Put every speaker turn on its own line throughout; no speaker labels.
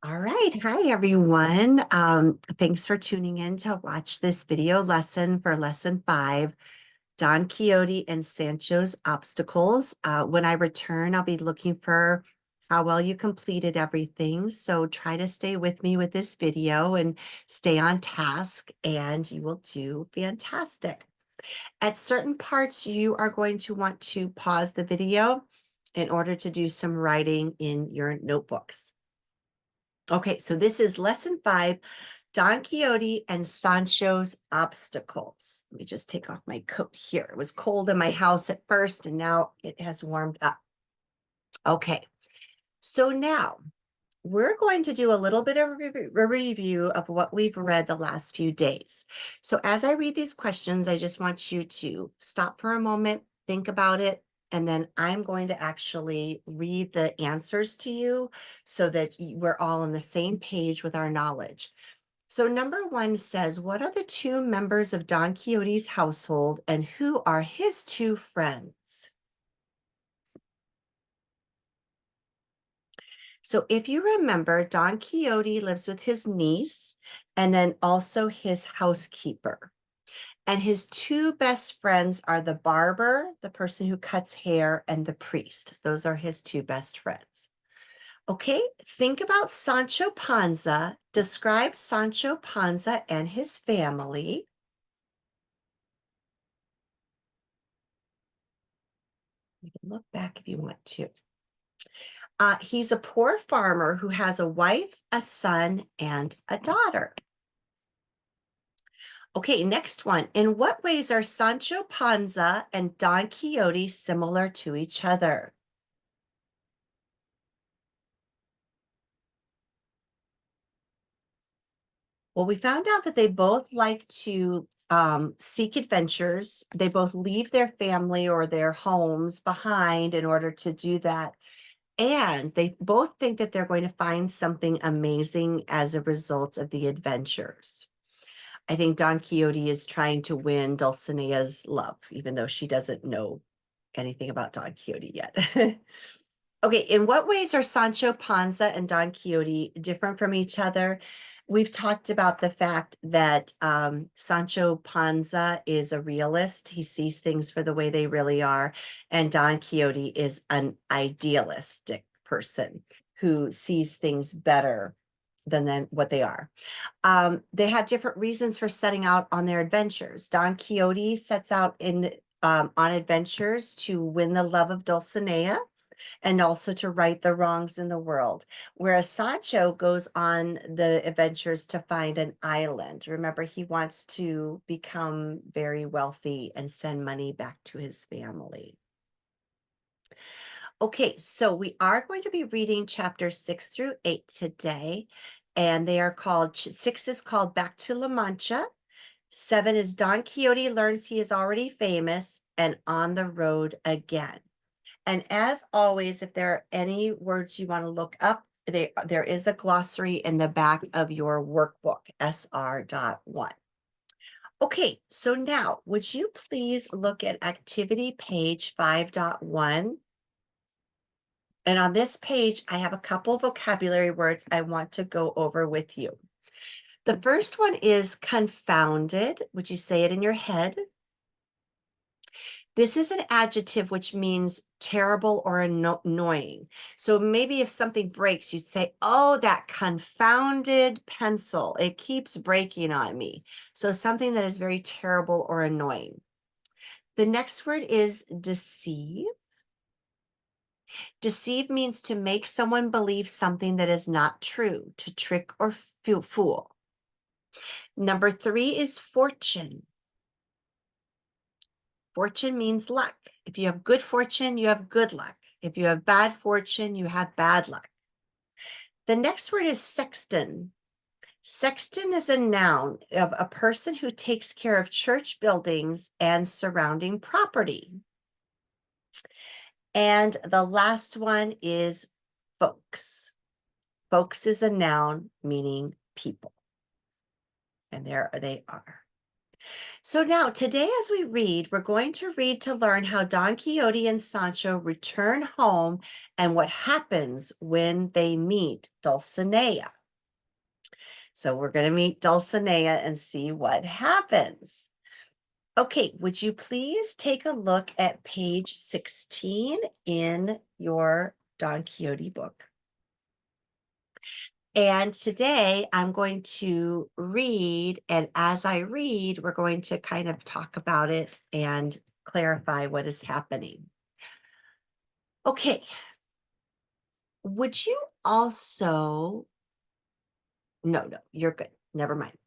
All right. Hi, everyone. Thanks for tuning in to watch this video lesson for lesson 5, Don Quixote and Sancho's Obstacles. When I return, I'll be looking for how well you completed everything. So try to stay with me with this video and stay on task, and you will do fantastic. At certain parts, you are going to want to pause the video in order to do some writing in your notebooks. Okay, so this is lesson 5, Don Quixote and Sancho's Obstacles. Let me just take off my coat here. It was cold in my house at first, and now it has warmed up. Okay, so now we're going to do a little bit of a review of what we've read the last few days. So as I read these questions, I just want you to stop for a moment, think about it, and then I'm going to actually read the answers to you so that we're all on the same page with our knowledge. So number 1 says, what are the 2 members of Don Quixote's household and who are his 2 friends? So if you remember, Don Quixote lives with his niece and then also his housekeeper. And his 2 best friends are the barber, the person who cuts hair, and the priest. Those are his 2 best friends. Okay, think about Sancho Panza. Describe Sancho Panza and his family. You can look back if you want to. He's a poor farmer who has a wife, a son, and a daughter. Okay, next one. In what ways are Sancho Panza and Don Quixote similar to each other? Well, we found out that they both like to seek adventures. They both leave their family or their homes behind in order to do that. And they both think that they're going to find something amazing as a result of the adventures. I think Don Quixote is trying to win Dulcinea's love, even though she doesn't know anything about Don Quixote yet. Okay, in what ways are Sancho Panza and Don Quixote different from each other? We've talked about the fact that Sancho Panza is a realist. He sees things for the way they really are. And Don Quixote is an idealistic person who sees things better than what they are. They have different reasons for setting out on their adventures. Don Quixote sets out on adventures to win the love of Dulcinea and also to right the wrongs in the world. Whereas Sancho goes on the adventures to find an island. Remember, he wants to become very wealthy and send money back to his family. Okay, so we are going to be reading chapters 6 through 8 today, and they are called, 6 is called Back to La Mancha, 7 is Don Quixote learns he is already famous, and On the Road Again. And as always, if there are any words you want to look up, there is a glossary in the back of your workbook, SR.1. Okay, so now would you please look at activity page 5.1? And on this page, I have a couple of vocabulary words I want to go over with you. The first one is confounded. Would you say it in your head? This is an adjective which means terrible or annoying. So maybe if something breaks, you'd say, oh, that confounded pencil. It keeps breaking on me. So something that is very terrible or annoying. The next word is deceive. Deceive means to make someone believe something that is not true, to trick or fool. Number 3 is fortune. Fortune means luck. If you have good fortune, you have good luck. If you have bad fortune, you have bad luck. The next word is sexton. Sexton is a noun of a person who takes care of church buildings and surrounding property. And the last one is folks. Folks is a noun meaning people. And there they are. So now, today, as we read, we're going to read to learn how Don Quixote and Sancho return home and what happens when they meet Dulcinea. So we're going to meet Dulcinea and see what happens. Okay, would you please take a look at page 16 in your Don Quixote book? And today I'm going to read, and as I read, we're going to kind of talk about it and clarify what is happening. Okay, would you also, no, you're good. Never mind.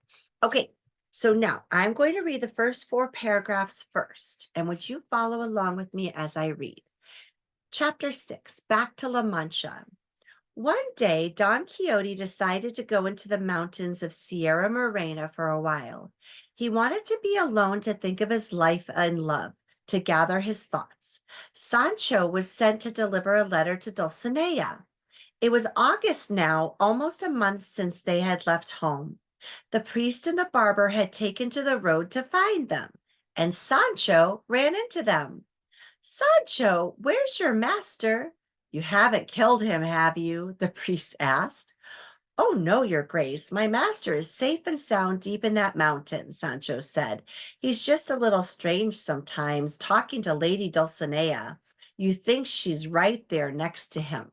Okay, so now I'm going to read the first 4 paragraphs first, and would you follow along with me as I read? Chapter 6, Back to La Mancha. One day, Don Quixote decided to go into the mountains of Sierra Morena for a while. He wanted to be alone to think of his life and love, to gather his thoughts. Sancho was sent to deliver a letter to Dulcinea. It was August now, almost a month since they had left home. The priest and the barber had taken to the road to find them, and Sancho ran into them. Sancho, where's your master? You haven't killed him, have you? The priest asked. Oh, no, your grace. My master is safe and sound deep in that mountain, Sancho said. He's just a little strange sometimes, talking to Lady Dulcinea. You think she's right there next to him.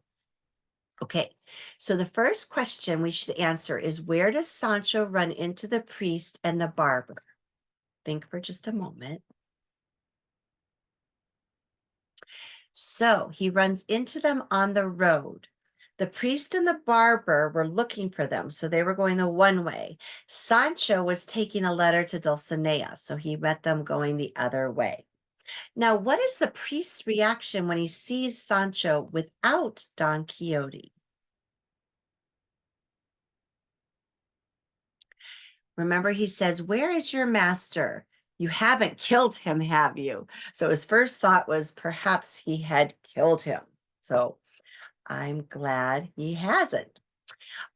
Okay, so the first question we should answer is, where does Sancho run into the priest and the barber? Think for just a moment. So he runs into them on the road. The priest and the barber were looking for them, so they were going the one way. Sancho was taking a letter to Dulcinea, so he met them going the other way. Now, what is the priest's reaction when he sees Sancho without Don Quixote? Remember, he says, where is your master? You haven't killed him, have you? So his first thought was perhaps he had killed him. So I'm glad he hasn't.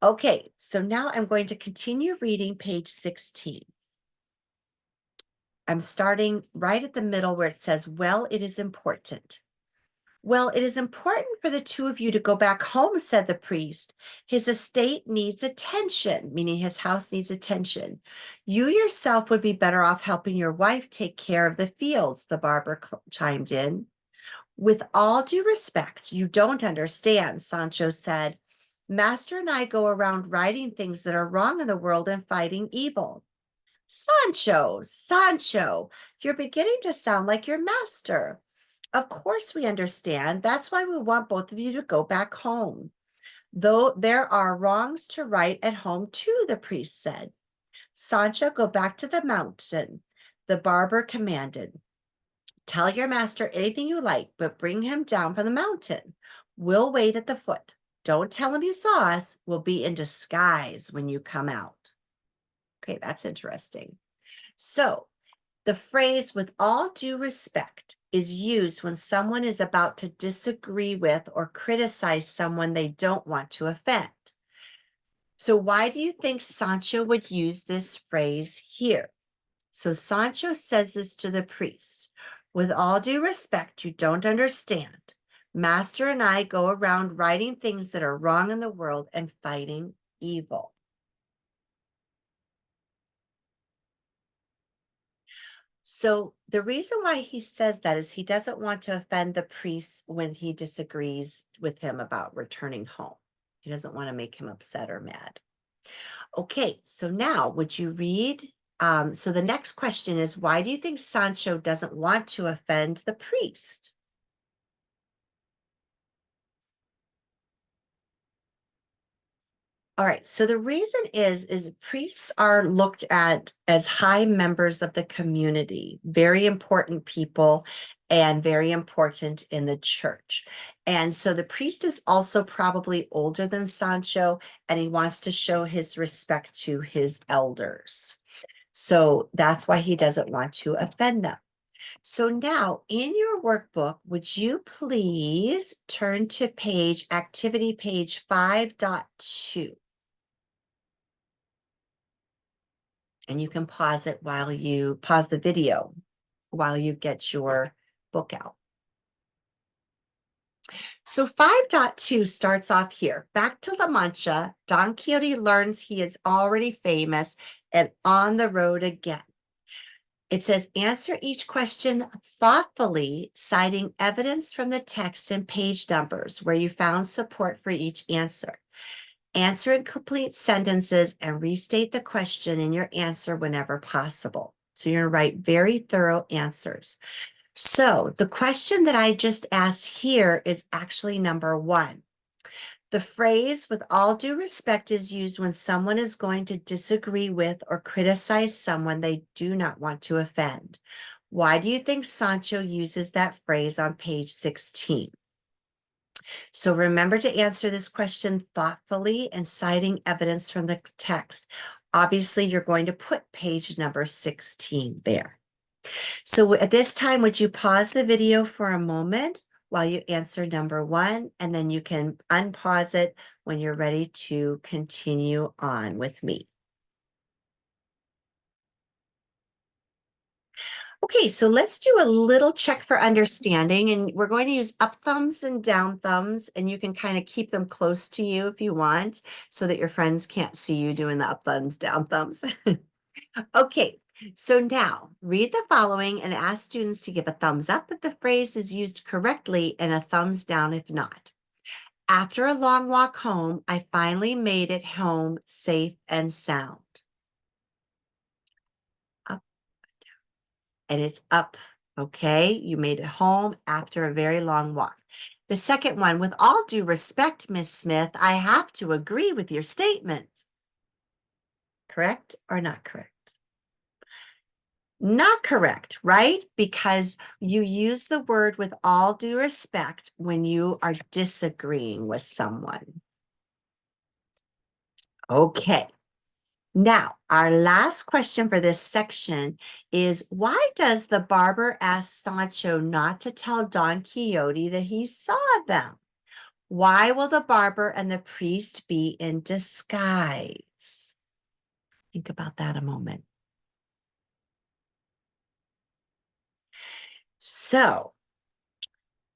Okay, so now I'm going to continue reading page 16. I'm starting right at the middle where it says, well, it is important. Well, it is important for the two of you to go back home, said the priest. His estate needs attention, meaning his house needs attention. You yourself would be better off helping your wife take care of the fields, the barber chimed in. With all due respect, you don't understand, Sancho said. Master and I go around writing things that are wrong in the world and fighting evil. Sancho, you're beginning to sound like your master. Of course we understand. That's why we want both of you to go back home. Though there are wrongs to right at home too, the priest said. Sancho, go back to the mountain, the barber commanded. Tell your master anything you like, but bring him down from the mountain. We'll wait at the foot. Don't tell him you saw us. We'll be in disguise when you come out. Okay, that's interesting. So the phrase with all due respect is used when someone is about to disagree with or criticize someone they don't want to offend. So why do you think Sancho would use this phrase here? So Sancho says this to the priest. With all due respect, you don't understand. Master and I go around writing things that are wrong in the world and fighting evil. So the reason why he says that is he doesn't want to offend the priest when he disagrees with him about returning home. He doesn't want to make him upset or mad. Okay, so now would you read? So the next question is, why do you think Sancho doesn't want to offend the priest? All right, so the reason is priests are looked at as high members of the community, very important people and very important in the church. And so the priest is also probably older than Sancho, and he wants to show his respect to his elders. So that's why he doesn't want to offend them. So now in your workbook, would you please turn to activity page 5.2. And you can pause it while you pause the video while you get your book out. So 5.2 starts off here. Back to La Mancha, Don Quixote learns he is already famous and on the road again. It says, answer each question thoughtfully, citing evidence from the text and page numbers where you found support for each answer. Answer in complete sentences and restate the question in your answer whenever possible. So you're going to write very thorough answers. So the question that I just asked here is actually number 1. The phrase "with all due respect" is used when someone is going to disagree with or criticize someone they do not want to offend. Why do you think Sancho uses that phrase on page 16? So remember to answer this question thoughtfully and citing evidence from the text. Obviously, you're going to put page number 16 there. So at this time, would you pause the video for a moment while you answer number 1, and then you can unpause it when you're ready to continue on with me. Okay, so let's do a little check for understanding, and we're going to use up thumbs and down thumbs, and you can kind of keep them close to you if you want, so that your friends can't see you doing the up thumbs, down thumbs. Okay, so now read the following and ask students to give a thumbs up if the phrase is used correctly and a thumbs down if not. After a long walk home, I finally made it home safe and sound. Up, and it's up, okay? You made it home after a very long walk. The second one, with all due respect, Miss Smith, I have to agree with your statement. Correct or not correct? Not correct, right? Because you use the word "with all due respect" when you are disagreeing with someone. Okay. Now, our last question for this section is, why does the barber ask Sancho not to tell Don Quixote that he saw them? Why will the barber and the priest be in disguise? Think about that a moment. So,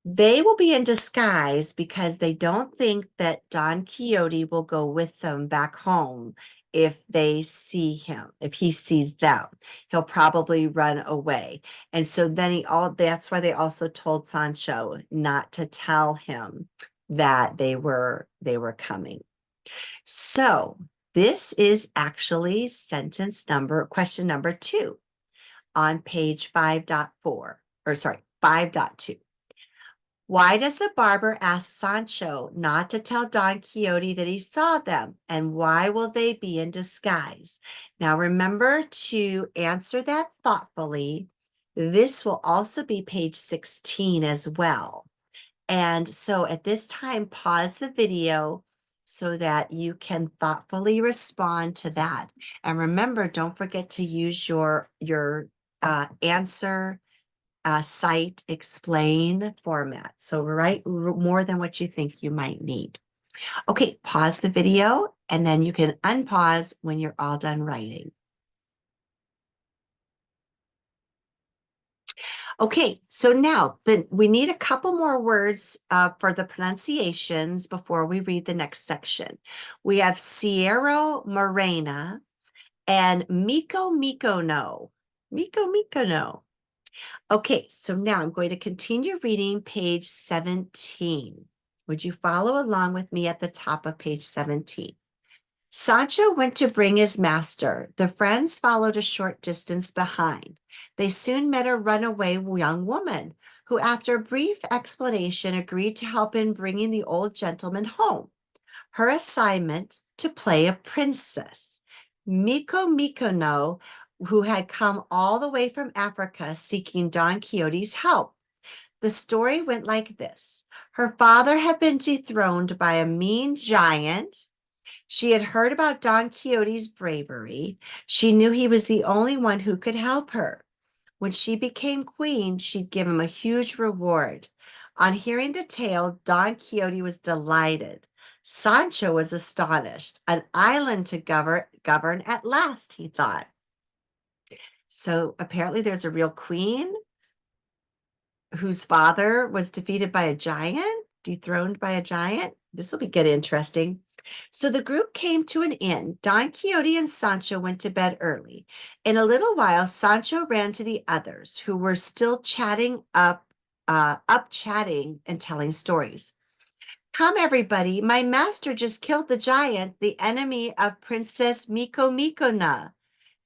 they will be in disguise because they don't think that Don Quixote will go with them back home if they see him, if he sees them. He'll probably run away. And so then that's why they also told Sancho not to tell him that they were coming. So this is actually question number 2 on page 5.4, or sorry, 5.2. Why does the barber ask Sancho not to tell Don Quixote that he saw them? And why will they be in disguise? Now remember to answer that thoughtfully. This will also be page 16 as well. And so at this time, pause the video so that you can thoughtfully respond to that. And remember, don't forget to use your answer cite, explain format. So write more than what you think you might need. Okay, pause the video and then you can unpause when you're all done writing. Okay, so now we need a couple more words for the pronunciations before we read the next section. We have Sierra Morena and Miko Mikono. Miko Mikono. Okay, so now I'm going to continue reading page 17. Would you follow along with me at the top of page 17? Sancho went to bring his master. The friends followed a short distance behind. They soon met a runaway young woman who, after a brief explanation, agreed to help in bringing the old gentleman home. Her assignment, to play a princess. Miko Mikono, who had come all the way from Africa seeking Don Quixote's help. The story went like this. Her father had been dethroned by a mean giant. She had heard about Don Quixote's bravery. She knew he was the only one who could help her. When she became queen, she'd give him a huge reward. On hearing the tale, Don Quixote was delighted. Sancho was astonished. An island to govern at last, he thought. So apparently there's a real queen whose father was defeated by a giant, dethroned by a giant. This will get interesting. So the group came to an inn. Don Quixote and Sancho went to bed early. In a little while, Sancho ran to the others, who were still chatting and telling stories. Come, everybody, my master just killed the giant, the enemy of Princess Miko.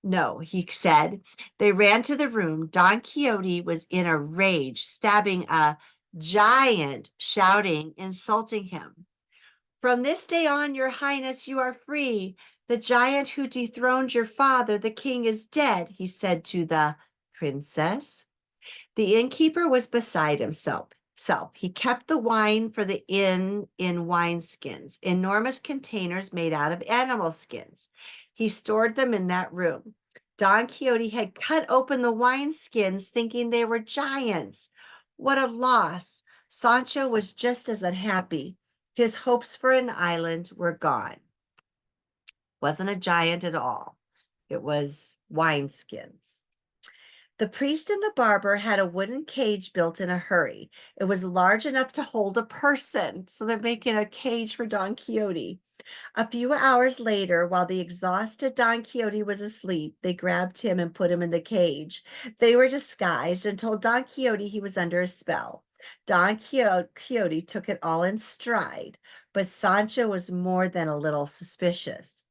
No, he said. They ran to the room. Don Quixote was in a rage, stabbing a giant, shouting, insulting him. From this day on, your highness, you are free. The giant who dethroned your father, the king, is dead, he said to the princess. The innkeeper was beside himself. He kept the wine for the inn in wineskins, enormous containers made out of animal skins. He stored them in that room. Don Quixote had cut open the wineskins thinking they were giants. What a loss. Sancho was just as unhappy. His hopes for an island were gone. Wasn't a giant at all. It was wineskins. The priest and the barber had a wooden cage built in a hurry. It was large enough to hold a person, so they're making a cage for Don Quixote. A few hours later, while the exhausted Don Quixote was asleep, they grabbed him and put him in the cage. They were disguised and told Don Quixote he was under a spell. Don Quixote took it all in stride, but Sancho was more than a little suspicious.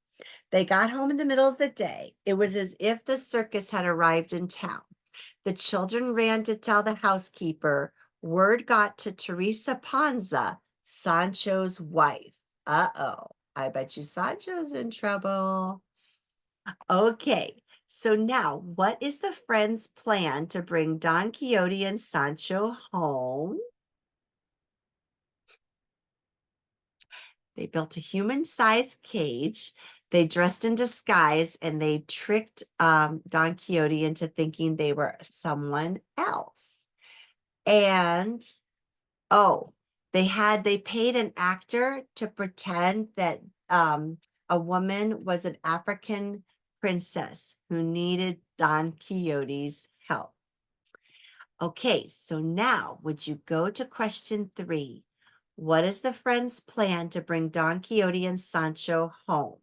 They got home in the middle of the day. It was as if the circus had arrived in town. The children ran to tell the housekeeper. Word got to Teresa Panza, Sancho's wife. Uh-oh, I bet you Sancho's in trouble. Okay, so now what is the friends' plan to bring Don Quixote and Sancho home? They built a human-sized cage. They dressed in disguise and they tricked Don Quixote into thinking they were someone else. And oh, they paid an actor to pretend that a woman was an African princess who needed Don Quixote's help. Okay, so now would you go to question 3? What is the friends' plan to bring Don Quixote and Sancho home?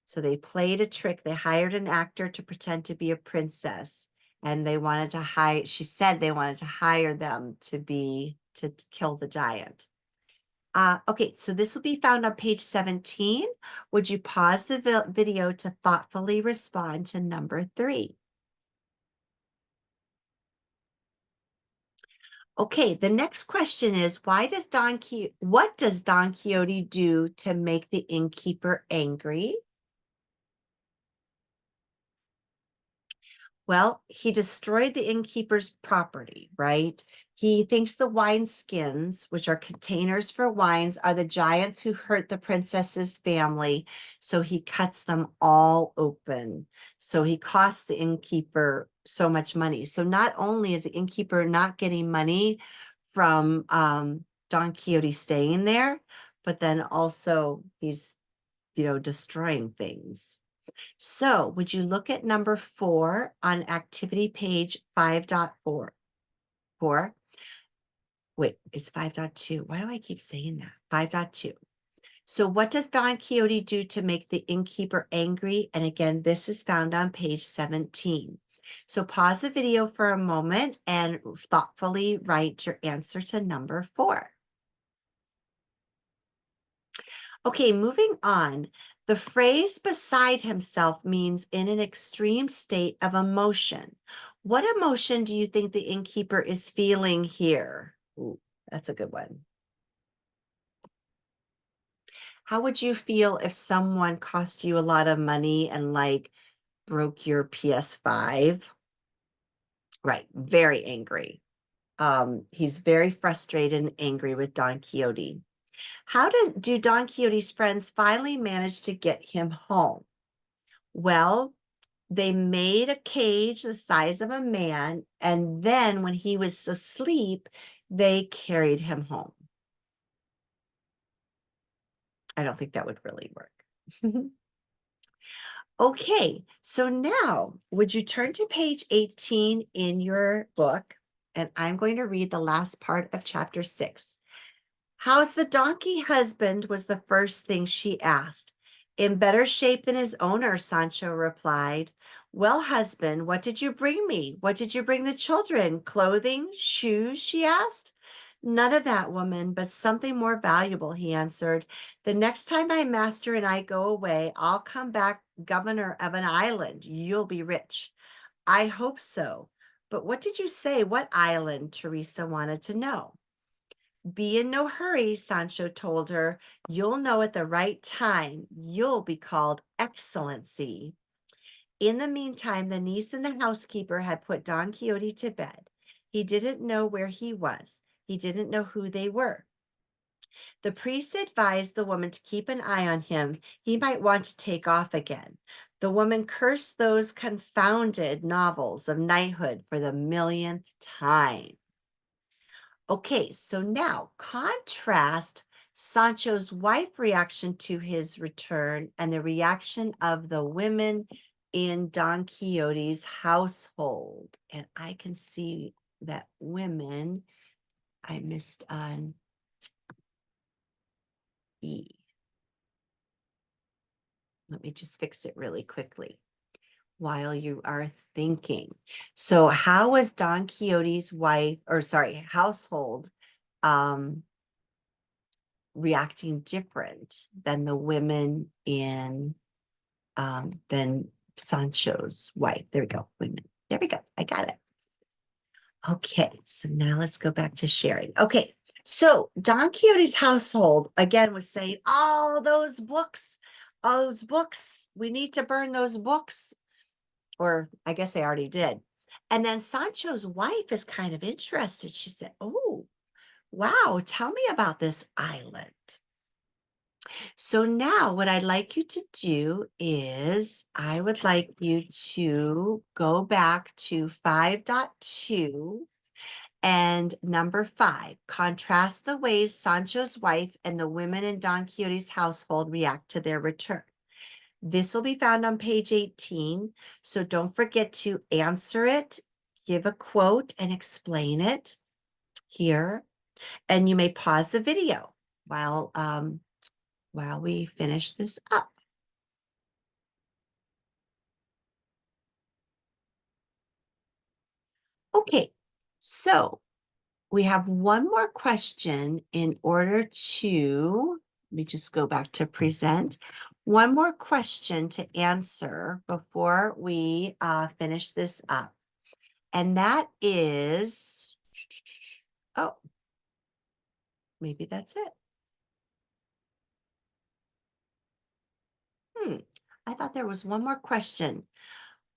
So they played a trick. They hired an actor to pretend to be a princess, and they wanted to hire, she said they wanted to hire them to kill the giant. Okay, so this will be found on page 17. Would you pause the video to thoughtfully respond to number 3? Okay, the next question is, what does Don Quixote do to make the innkeeper angry? Well, he destroyed the innkeeper's property, right? He thinks the wine skins, which are containers for wines, are the giants who hurt the princess's family. So he cuts them all open. So he costs the innkeeper so much money. So not only is the innkeeper not getting money from Don Quixote staying there, but then also he's, destroying things. So would you look at number 4 on activity page 5.4? Wait, it's 5.2. Why do I keep saying that? 5.2. So what does Don Quixote do to make the innkeeper angry? And again, this is found on page 17. So pause the video for a moment and thoughtfully write your answer to number 4. Okay, moving on. The phrase beside himself means in an extreme state of emotion. What emotion do you think the innkeeper is feeling here? Ooh, that's a good one. How would you feel if someone cost you a lot of money and broke your PS5? Right, very angry. He's very frustrated and angry with Don Quixote. How do Don Quixote's friends finally manage to get him home? Well, they made a cage the size of a man, and then when he was asleep, they carried him home. I don't think that would really work. Okay, so now would you turn to page 18 in your book? And I'm going to read the last part of chapter 6. How's the donkey, husband? Was the first thing she asked. In better shape than his owner, Sancho replied. Well, husband, what did you bring me? What did you bring the children? Clothing, shoes? She asked. None of that, woman, but something more valuable, he answered. The next time my master and I go away, I'll come back governor of an island. You'll be rich. I hope so. But what did you say? What island? Teresa wanted to know. Be in no hurry, Sancho told her. You'll know at the right time. You'll be called Excellency. In the meantime, the niece and the housekeeper had put Don Quixote to bed. He didn't know where he was. He didn't know who they were. The priest advised the woman to keep an eye on him. He might want to take off again. The woman cursed those confounded novels of knighthood for the millionth time. Okay, so now contrast Sancho's wife reaction to his return and the reaction of the women in Don Quixote's household. And I can see that women, I missed on E. Let me just fix it really quickly while you are thinking. So how was Don Quixote's wife, or sorry, household, reacting different than the women in than Sancho's wife? There we go. Women. There we go. I got it. Okay, so now let's go back to sharing. Okay, so Don Quixote's household again was saying, "Oh, those books, we need to burn those books." Or I guess they already did. And then Sancho's wife is kind of interested. She said, "Oh, wow, tell me about this island." So now what I'd like you to do is I would like you to go back to 5.2 and number 5. Contrast the ways Sancho's wife and the women in Don Quixote's household react to their return. This will be found on page 18, so don't forget to answer it, give a quote, and explain it here. And you may pause the video while we finish this up. Okay, so we have one more question in order to, let me just go back to present. One more question to answer before we finish this up. And that is, oh, maybe that's it. I thought there was one more question.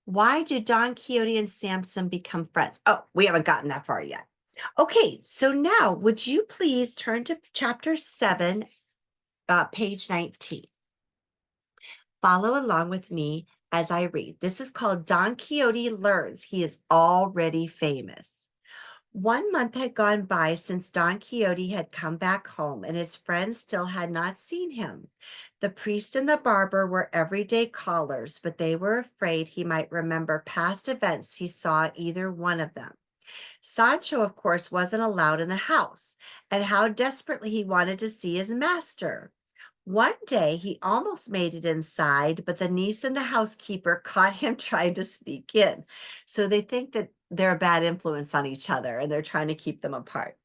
Why do Don Quixote and Samson become friends? Oh, we haven't gotten that far yet. Okay, so now would you please turn to chapter 7, page 19. Follow along with me as I read. This is called Don Quixote Learns He is Already Famous. 1 month had gone by since Don Quixote had come back home, and his friends still had not seen him. The priest and the barber were everyday callers, but they were afraid he might remember past events he saw either one of them. Sancho, of course, wasn't allowed in the house, and how desperately he wanted to see his master. One day he almost made it inside, but the niece and the housekeeper caught him trying to sneak in. So they think that they're a bad influence on each other and they're trying to keep them apart.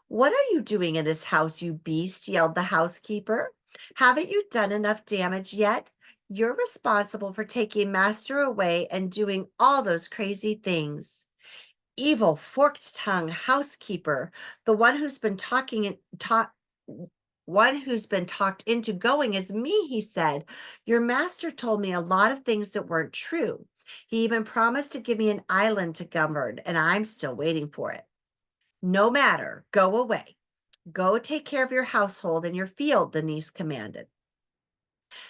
What are you doing in this house, you beast? Yelled the housekeeper. Haven't you done enough damage yet? You're responsible for taking master away and doing all those crazy things. Evil forked tongue housekeeper, the one who's been one who's been talked into going is me, he said. Your master told me a lot of things that weren't true. He even promised to give me an island to govern, and I'm still waiting for it. No matter, go away. Go take care of your household and your field, the niece commanded.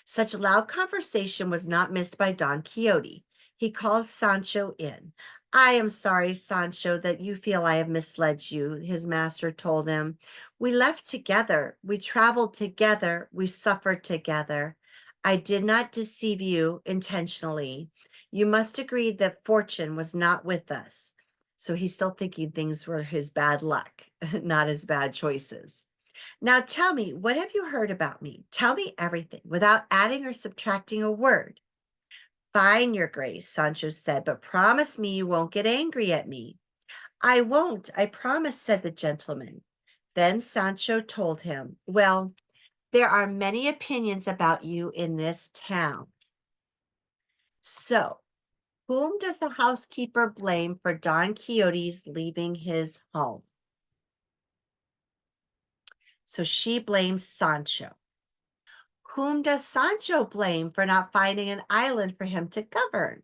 Such loud conversation was not missed by Don Quixote. He called Sancho in. I am sorry, Sancho, that you feel I have misled you, his master told him. We left together. We traveled together. We suffered together. I did not deceive you intentionally. You must agree that fortune was not with us. So he's still thinking things were his bad luck, not his bad choices. Now tell me, what have you heard about me? Tell me everything without adding or subtracting a word. Fine, your grace, Sancho said, but promise me you won't get angry at me. I won't, I promise, said the gentleman. Then Sancho told him, well, there are many opinions about you in this town. So, whom does the housekeeper blame for Don Quixote's leaving his home? So she blames Sancho. Whom does Sancho blame for not finding an island for him to govern?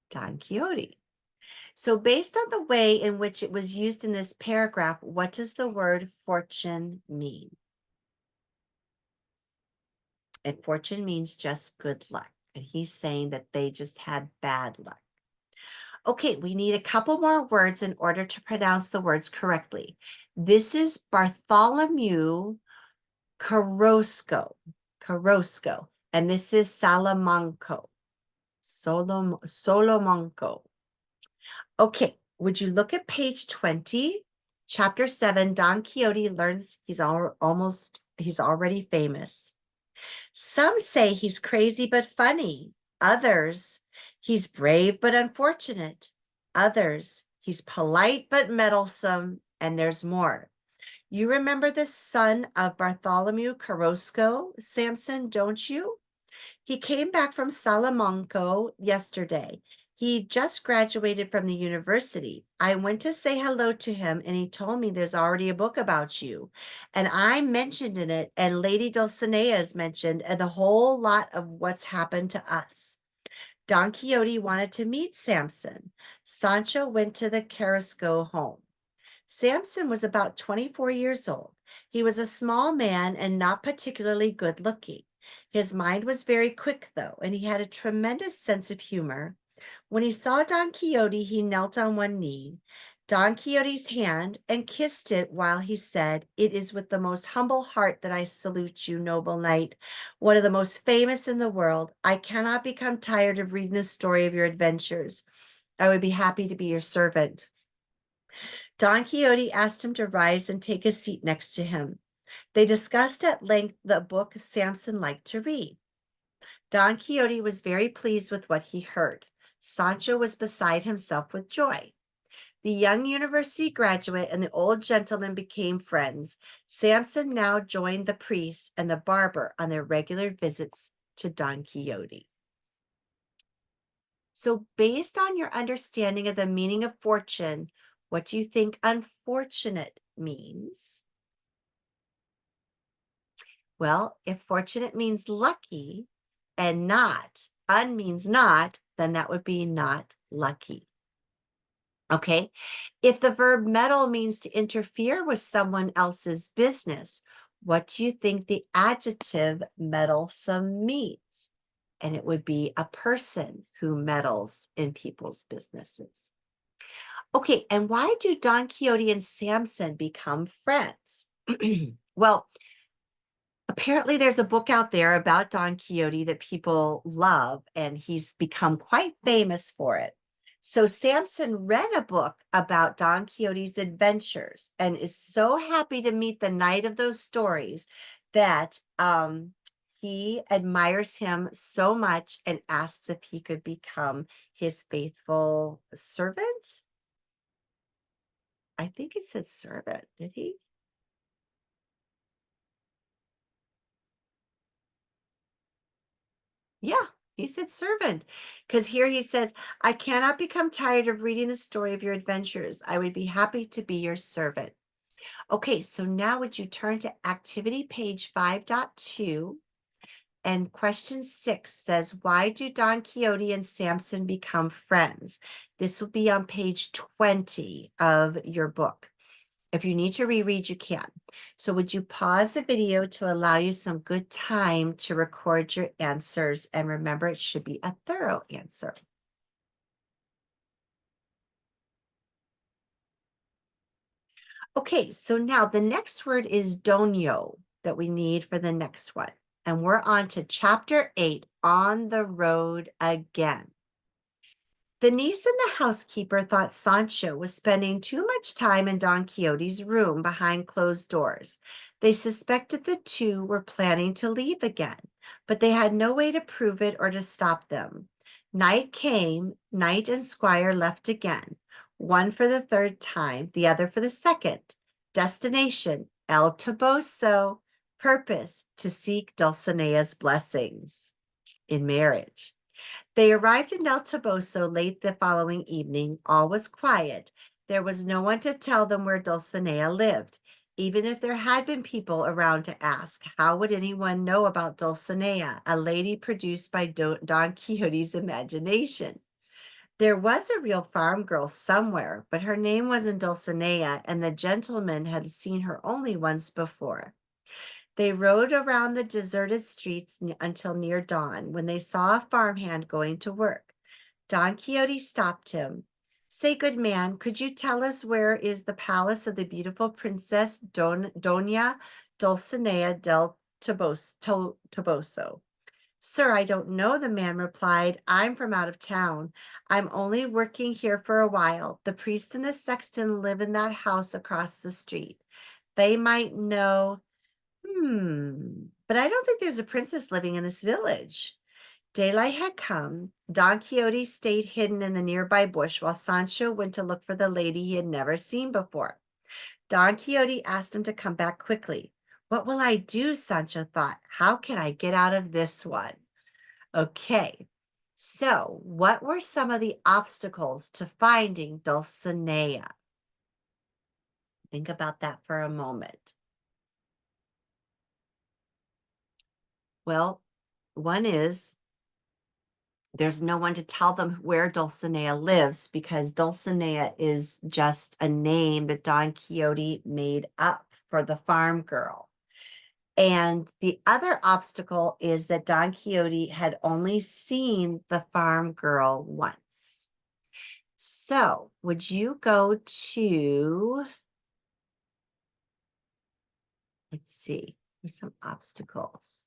Don Quixote. So based on the way in which it was used in this paragraph, what does the word fortune mean? And fortune means just good luck. And he's saying that they just had bad luck. Okay, we need a couple more words in order to pronounce the words correctly. This is Bartholomew Carrasco, and this is Salamanco, Solomonco. Okay, would you look at page 20? Chapter 7, Don Quixote learns he's already famous. Some say he's crazy but funny. Others, he's brave but unfortunate. Others, he's polite but meddlesome. And there's more. You remember the son of Bartholomew Carrasco, Samson, don't you? He came back from Salamanca yesterday. He just graduated from the university. I went to say hello to him and he told me there's already a book about you. And I mentioned in it, and Lady Dulcinea is mentioned, and the whole lot of what's happened to us. Don Quixote wanted to meet Samson. Sancho went to the Carrasco home. Samson was about 24 years old. He was a small man and not particularly good looking. His mind was very quick, though, and he had a tremendous sense of humor. When he saw Don Quixote, he knelt on one knee, Don Quixote's hand, and kissed it while he said, "It is with the most humble heart that I salute you, noble knight, one of the most famous in the world. I cannot become tired of reading the story of your adventures. I would be happy to be your servant." Don Quixote asked him to rise and take a seat next to him. They discussed at length the book Samson liked to read. Don Quixote was very pleased with what he heard. Sancho was beside himself with joy. The young university graduate and the old gentleman became friends. Samson now joined the priest and the barber on their regular visits to Don Quixote. So based on your understanding of the meaning of fortune, what do you think unfortunate means? Well, if fortunate means lucky and un means not, then that would be not lucky. Okay. If the verb meddle means to interfere with someone else's business, what do you think the adjective meddlesome means? And it would be a person who meddles in people's businesses. Okay, and why do Don Quixote and Samson become friends? Well, apparently there's a book out there about Don Quixote that people love, and he's become quite famous for it. So Samson read a book about Don Quixote's adventures and is so happy to meet the knight of those stories that he admires him so much and asks if he could become his faithful servant. I think it said servant, did he? Yeah, he said servant. Because here he says, I cannot become tired of reading the story of your adventures. I would be happy to be your servant. Okay, so now would you turn to activity page 5.2, and question 6 says, why do Don Quixote and Samson become friends? This will be on page 20 of your book. If you need to reread, you can. So would you pause the video to allow you some good time to record your answers? And remember, it should be a thorough answer. Okay, so now the next word is doño that we need for the next one. and we're on to chapter 8, On the Road Again. The niece and the housekeeper thought Sancho was spending too much time in Don Quixote's room behind closed doors. They suspected the two were planning to leave again, but they had no way to prove it or to stop them. Night came, Knight and Squire left again, one for the third time, the other for the second. Destination, El Toboso. Purpose, to seek Dulcinea's blessings in marriage. They arrived in El Toboso late the following evening. All was quiet. There was no one to tell them where Dulcinea lived. Even if there had been people around to ask, how would anyone know about Dulcinea, a lady produced by Don Quixote's imagination? There was a real farm girl somewhere, but her name wasn't Dulcinea, and the gentleman had seen her only once before. They rode around the deserted streets until near dawn, when they saw a farmhand going to work. Don Quixote stopped him. Say, good man, could you tell us where is the palace of the beautiful princess Doña Dulcinea del Toboso? Sir, I don't know, the man replied. I'm from out of town. I'm only working here for a while. The priest and the sexton live in that house across the street. They might know. But I don't think there's a princess living in this village. Daylight had come. Don Quixote stayed hidden in the nearby bush while Sancho went to look for the lady he had never seen before. Don Quixote asked him to come back quickly. What will I do? Sancho thought. How can I get out of this one? Okay, so what were some of the obstacles to finding Dulcinea? Think about that for a moment. Well, one is there's no one to tell them where Dulcinea lives because Dulcinea is just a name that Don Quixote made up for the farm girl. And the other obstacle is that Don Quixote had only seen the farm girl once. So would you go to, let's see, there's some obstacles.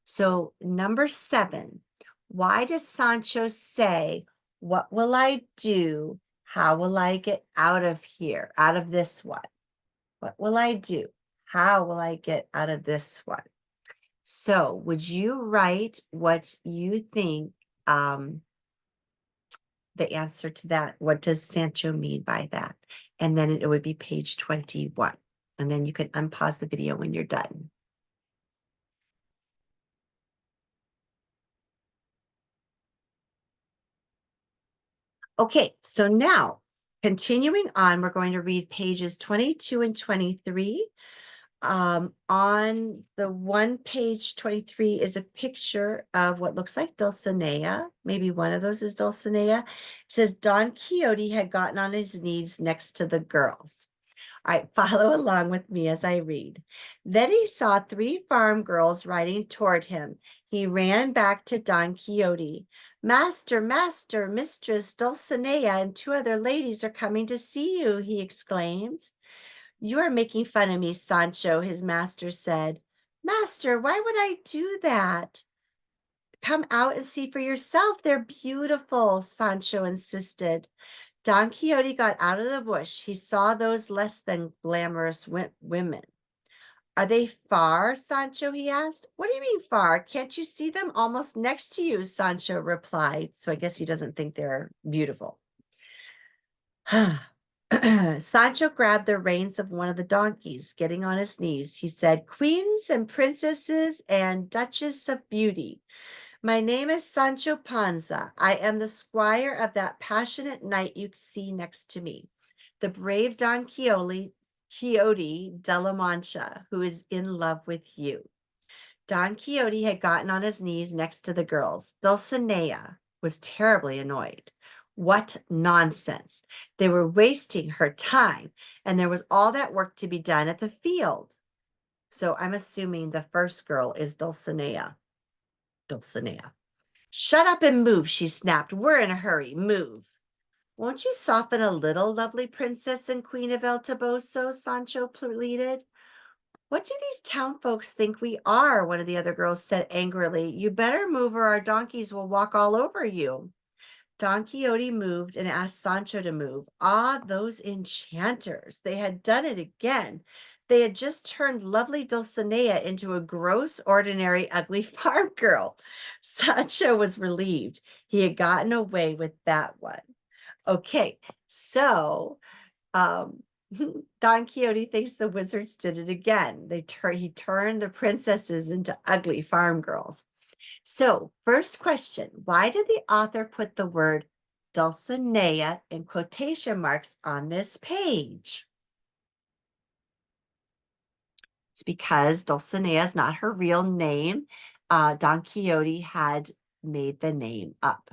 So number 7, why does Sancho say, what will I do? How will I get out of here, out of this one? What will I do? How will I get out of this one? So would you write what you think the answer to that? What does Sancho mean by that? And then it would be page 21. And then you can unpause the video when you're done. Okay, so now continuing on, we're going to read pages 22 and 23. On the one page 23 is a picture of what looks like Dulcinea. Maybe one of those is Dulcinea. It says Don Quixote had gotten on his knees next to the girls. All right, follow along with me as I read. Then he saw 3 farm girls riding toward him. He ran back to Don Quixote. Master, master, mistress Dulcinea and 2 other ladies are coming to see you, he exclaimed. You are making fun of me, Sancho, his master said. Master, why would I do that? Come out and see for yourself. They're beautiful, Sancho insisted. Don Quixote got out of the bush. He saw those less than glamorous women. Are they far, Sancho, he asked. What do you mean far? Can't you see them almost next to you, Sancho replied. So I guess he doesn't think they're beautiful. Sancho grabbed the reins of one of the donkeys. Getting on his knees, he said, Queens and princesses and Duchess of Beauty, my name is Sancho Panza. I am the squire of that passionate knight you see next to me, the brave Don Quixote de la Mancha, who is in love with you. Don Quixote had gotten on his knees next to the girls. Dulcinea was terribly annoyed. What nonsense. They were wasting her time, and there was all that work to be done at the field. So I'm assuming the first girl is Dulcinea. Dulcinea. Shut up and move, she snapped. We're in a hurry. Move. Won't you soften a little, lovely princess and queen of El Toboso? Sancho pleaded. What do these town folks think we are? One of the other girls said angrily. You better move or our donkeys will walk all over you. Don Quixote moved and asked Sancho to move. Ah, those enchanters. They had done it again. They had just turned lovely Dulcinea into a gross, ordinary, ugly farm girl. Sancho was relieved. He had gotten away with that one. Okay, so um, Don Quixote thinks the wizards did it again. He turned the princesses into ugly farm girls. So, first question, why did the author put the word Dulcinea in quotation marks on this page? It's because Dulcinea is not her real name. Don Quixote had made the name up.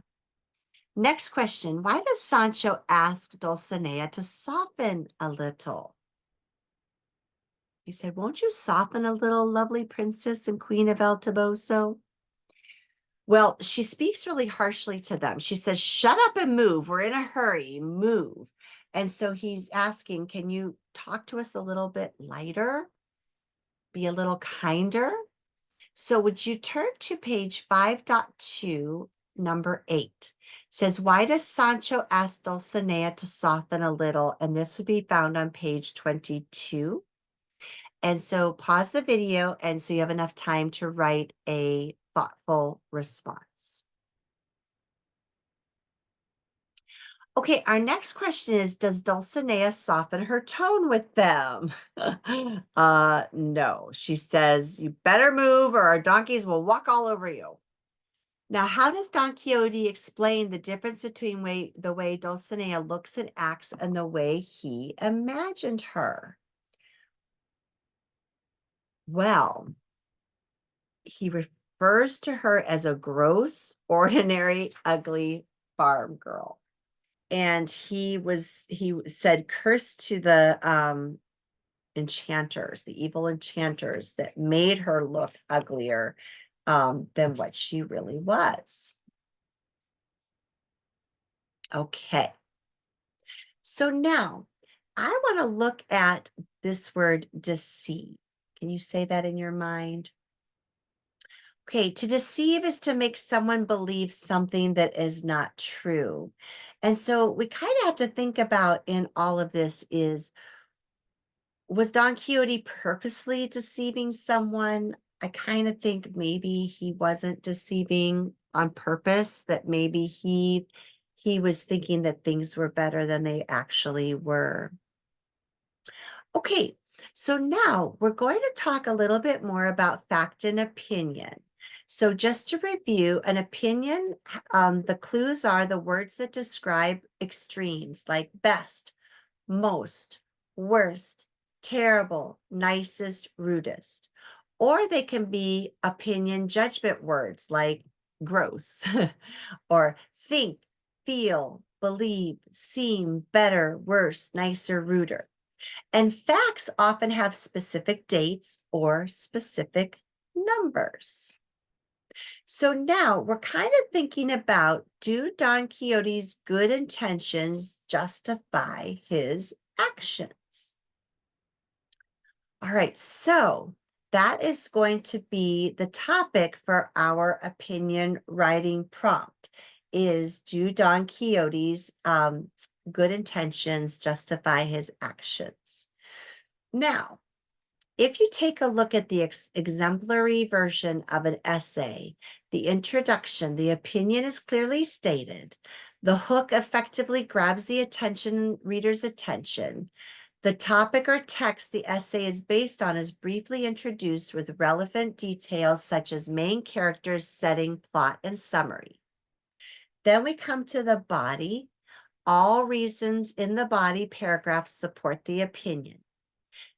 Next question, why does Sancho ask Dulcinea to soften a little? He said, won't you soften a little, lovely princess and queen of El Toboso? Well, she speaks really harshly to them. She says, shut up and move. We're in a hurry. Move. And so he's asking, can you talk to us a little bit lighter? Be a little kinder? So would you turn to page 5.2, number 8. It says, why does Sancho ask Dulcinea to soften a little? And this would be found on page 22. And so pause the video and so you have enough time to write a thoughtful response. Okay, our next question is, does Dulcinea soften her tone with them? No. She says, you better move or our donkeys will walk all over you. Now, how does Don Quixote explain the difference between the way Dulcinea looks and acts and the way he imagined her? Well, he refers to her as a gross, ordinary, ugly farm girl. And he said, curse to the enchanters, the evil enchanters that made her look uglier than what she really was. Okay. So now I want to look at this word deceive. Can you say that in your mind? Okay, to deceive is to make someone believe something that is not true. And so we kind of have to think about in all of this is, was Don Quixote purposely deceiving someone? I kind of think maybe he wasn't deceiving on purpose, that maybe he was thinking that things were better than they actually were. Okay, so now we're going to talk a little bit more about fact and opinion. So just to review, an opinion, the clues are the words that describe extremes like best, most, worst, terrible, nicest, rudest. Or they can be opinion judgment words like gross or think, feel, believe, seem, better, worse, nicer, ruder. And facts often have specific dates or specific numbers. So now we're kind of thinking about, do Don Quixote's good intentions justify his actions? All right, so that is going to be the topic for our opinion writing prompt is, do Don Quixote's good intentions justify his actions? Now, if you take a look at the exemplary version of an essay, the introduction, the opinion is clearly stated. The hook effectively grabs the reader's attention. The topic or text the essay is based on is briefly introduced with relevant details such as main characters, setting, plot, and summary. Then we come to the body. All reasons in the body paragraph support the opinion.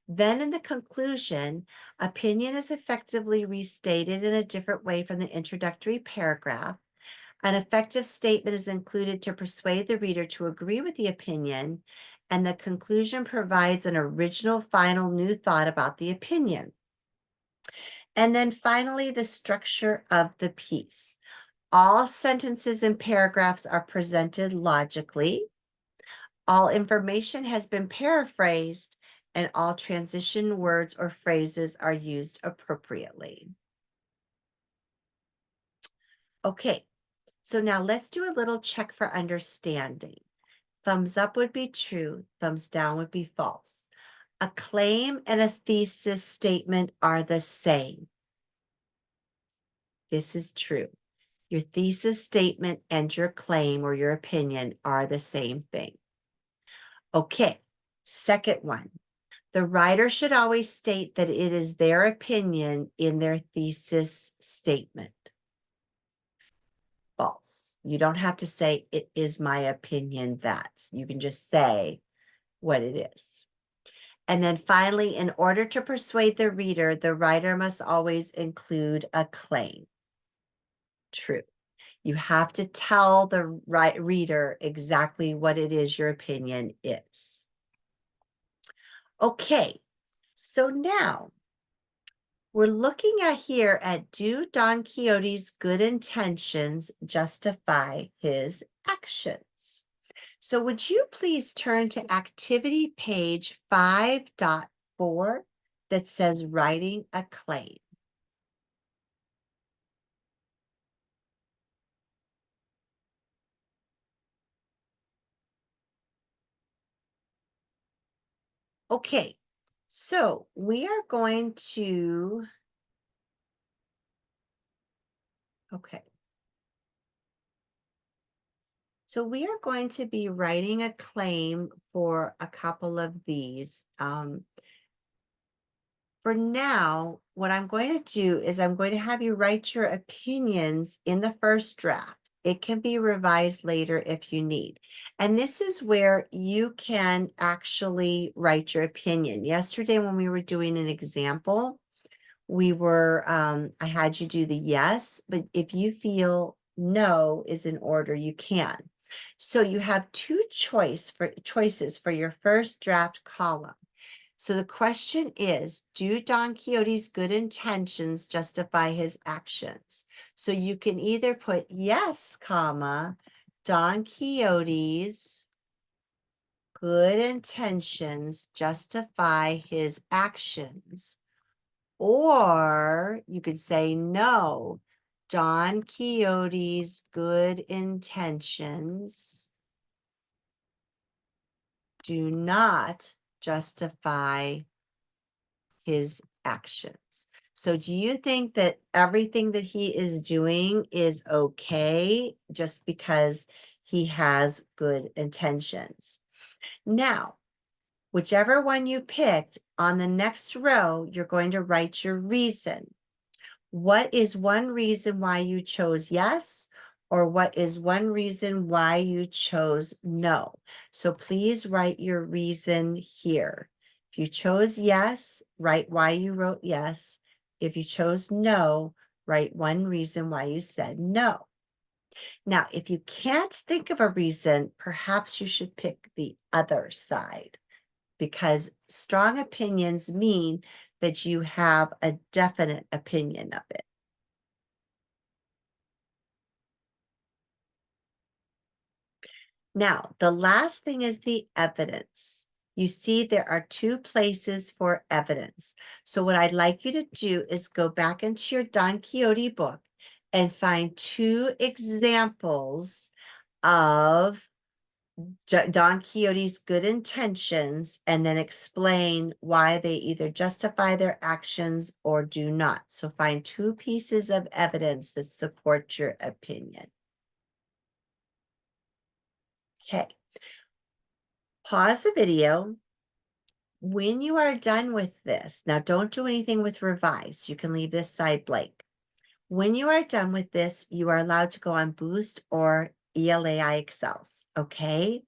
Then in the conclusion, opinion is effectively restated in a different way from the introductory paragraph. An effective statement is included to persuade the reader to agree with the opinion, and the conclusion provides an original final new thought about the opinion. And then finally, the structure of the piece. All sentences and paragraphs are presented logically. All information has been paraphrased, and all transition words or phrases are used appropriately. Okay, so now let's do a little check for understanding. Thumbs up would be true, thumbs down would be false. A claim and a thesis statement are the same. This is true. Your thesis statement and your claim or your opinion are the same thing. Okay, second one. The writer should always state that it is their opinion in their thesis statement. False. You don't have to say, it is my opinion that. You can just say what it is. And then finally, in order to persuade the reader, the writer must always include a claim. True. You have to tell the reader exactly what it is your opinion is. Okay, so now we're looking at here at, do Don Quixote's good intentions justify his actions? So would you please turn to activity page 5.4 that says writing a claim. Okay, so we are going to, okay. So we are going to be writing a claim for a couple of these. For now, what I'm going to do is I'm going to have you write your opinions in the first draft. It can be revised later if you need. And this is where you can actually write your opinion. Yesterday when we were doing an example, I had you do the yes, but if you feel no is in order, you can. So you have two choices for your first draft column. So the question is, do Don Quixote's good intentions justify his actions? So you can either put yes, comma, Don Quixote's good intentions justify his actions. Or you could say no, Don Quixote's good intentions do not justify his actions. So do you think that everything that he is doing is okay just because he has good intentions? Now, whichever one you picked, on the next row, you're going to write your reason. What is one reason why you chose yes? Or what is one reason why you chose no? So please write your reason here. If you chose yes, write why you wrote yes. If you chose no, write one reason why you said no. Now, if you can't think of a reason, perhaps you should pick the other side, because strong opinions mean that you have a definite opinion of it. Now, the last thing is the evidence. You see there are two places for evidence. So what I'd like you to do is go back into your Don Quixote book and find two examples of Don Quixote's good intentions, and then explain why they either justify their actions or do not. So find two pieces of evidence that support your opinion. Okay. Pause the video. When you are done with this, now don't do anything with revise. You can leave this side blank. When you are done with this, you are allowed to go on Boost or ELAI Excels, okay?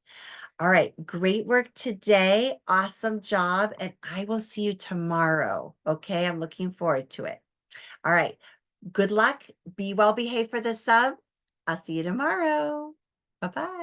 All right, great work today. Awesome job. And I will see you tomorrow, okay? I'm looking forward to it. All right, good luck. Be well behaved for the sub. I'll see you tomorrow. Bye-bye.